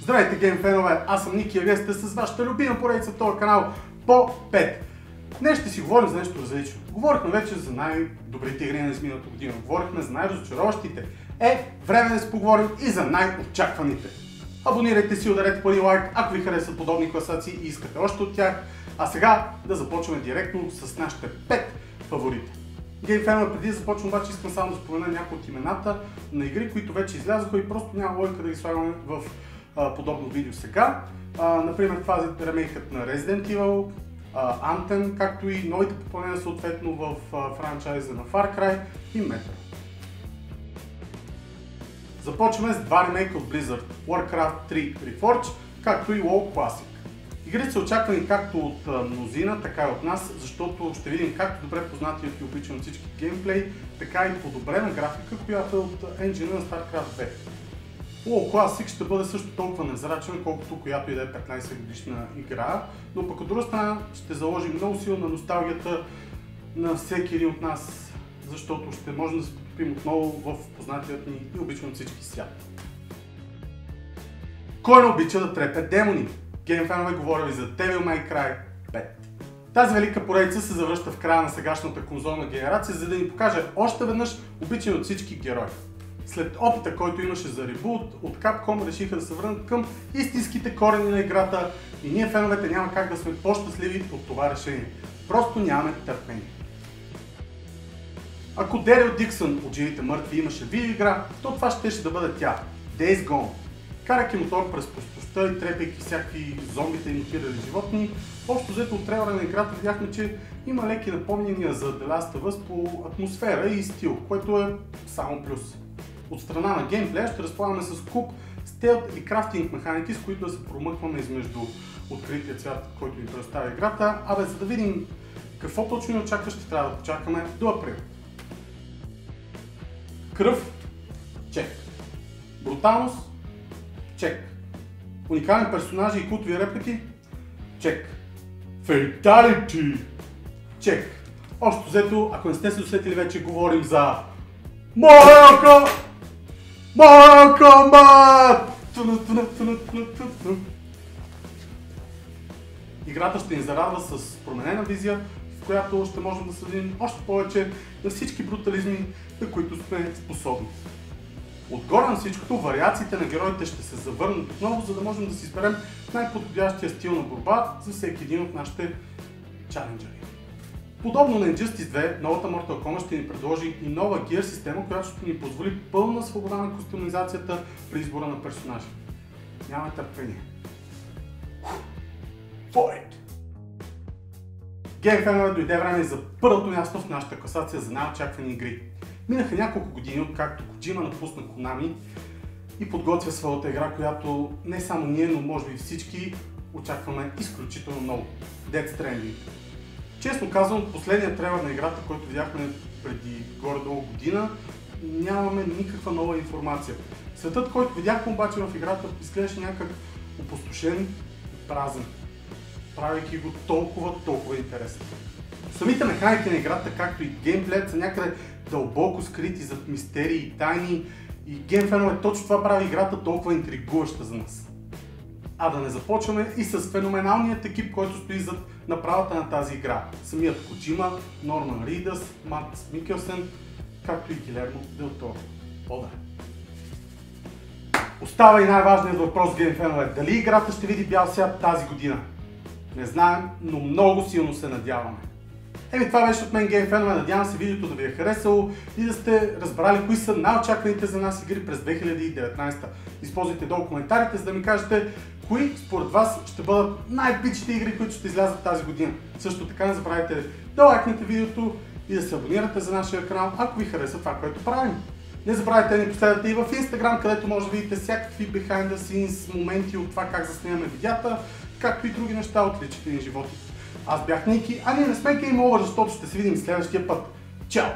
Здравейте, гейм фенове! Аз съм Ники и вие сте с вашата любима поредица в този канал по 5. Днес ще си говорим за нещо различно. Говорихме вече за най-добрите игри на изминалата година. Говорихме за най-разочароващите. Време да си поговорим и за най-очакваните. Абонирайте си, ударете по един лайк, ако ви харесват подобни класации и искате още от тях. А сега да започваме директно с нашите 5 фаворита. Гейм фенове, преди да започвам обаче искам само да спомена някои от имената на игри, които вече излязоха и просто няма логика да ги слагаме в подобно видео сега. Например, това е ремейкът на Resident Evil, Anthem, както и новите попълнения съответно в франчайза на Far Cry и Metro. Започваме с два ремейка от Blizzard, Warcraft 3 Reforged, както и WoW Classic. Игрите са очаквани както от мнозина, така и от нас, защото ще видим както добре познатият и обичан всички геймплей, така и подобрена графика, която е от енджина на StarCraft 2. WoW Classic ще бъде също толкова незрачен, колкото която и да е 15 годишна игра, но пък от друга страна ще заложи много силно на носталгията на всеки един от нас, защото ще можем да се потопим отново в познатият ни и обичан от всички свят. Кой не обича да трепе демони? Гейм фенове, говоря ви за Devil May Cry 5. Тази велика поредица се завръща в края на сегашната конзолна генерация, за да ни покаже още веднъж обичан от всички герои. След опита, който имаше за ребут, от Capcom решиха да се върнат към истинските корени на играта и ние феновете няма как да сме по-щастливи от това решение. Просто нямаме търпение. Ако Дерил Диксън от Живите мъртви имаше видеоигра, то това щеше да бъде тя – Days Gone. Карайки мотор през пустостта и трепейки всякакви зомбите и мутирали животни, общо взето от трейлера на играта видяхме, че има леки напомняния за The Last of Us по атмосфера и стил, което е само плюс. От страна на геймплея ще разполагаме с куп стелт или крафтинг механики, с които да се промъкваме измежду открития цвят, който ни предоставя играта, за да видим какво точно ни очаква, ще трябва да почакаме до април. Кръв – чек. Бруталност – чек. Уникални персонажи и култови реплики – чек. Фейталити – чек. Общо взето, ако не сте се усетили вече, говорим за Mortal Kombat! Играта ще ни зарадва с променена визия, в която ще можем да съдим още повече на всички брутализми, на които сме способни. Отгоре на всичкото, вариациите на героите ще се завърнат отново, за да можем да си изберем най-подходящия стил на борба за всеки един от нашите чаленджери. Подобно на Injustice 2, новата Mortal Kombat ще ни предложи и нова гир система, която ще ни позволи пълна свобода на кустомизацията при избора на персонажи. Няма търпение. Fight! Гейм фенове, дойде време за първото място в нашата класация за най-очаквани игри. Минаха няколко години, откакто Коджима напусна Konami и подготвя своята игра, която не само ние, но може би всички очакваме изключително много. Death Stranding. Честно казвам, последният трейлер на играта, който видяхме преди горе-долу година, нямаме никаква нова информация. Светът, който видяхме обаче в играта, изглеждаше някак опустошен и празен, правейки го толкова интересен. Самите механики на играта, както и геймплеят, са някъде дълбоко скрити зад мистерии и тайни и гейм фенове, точно това прави играта толкова интригуваща за нас. Да не започваме и с феноменалният екип, който стои зад направата на тази игра. Самият Коджима, Норман Ридъс, Мадс Микелсен, както и Гилермо Дел Торо. Остава и най-важният въпрос, гейм фенове. Дали играта ще види бял свят тази година? Не знаем, но много силно се надяваме. Това беше от мен, гейм фенове. Надявам се видеото да ви е харесало и да сте разбрали кои са най-очакваните за нас игри през 2019. Използвайте долу коментарите, за да ми кажете кои според вас ще бъдат най-бичите игри, които ще излязат тази година. Също така не забравяйте да лайкнете видеото и да се абонирате за нашия канал, ако ви хареса това, което правим. Не забравяйте да ни последвате и в Instagram, където може да видите всякакви behind the scenes моменти от това как заснемаме видеята, както и други неща от личните ни животи. Аз бях Ники, а ние не сме Game Over, защото ще се видим следващия път. Чао!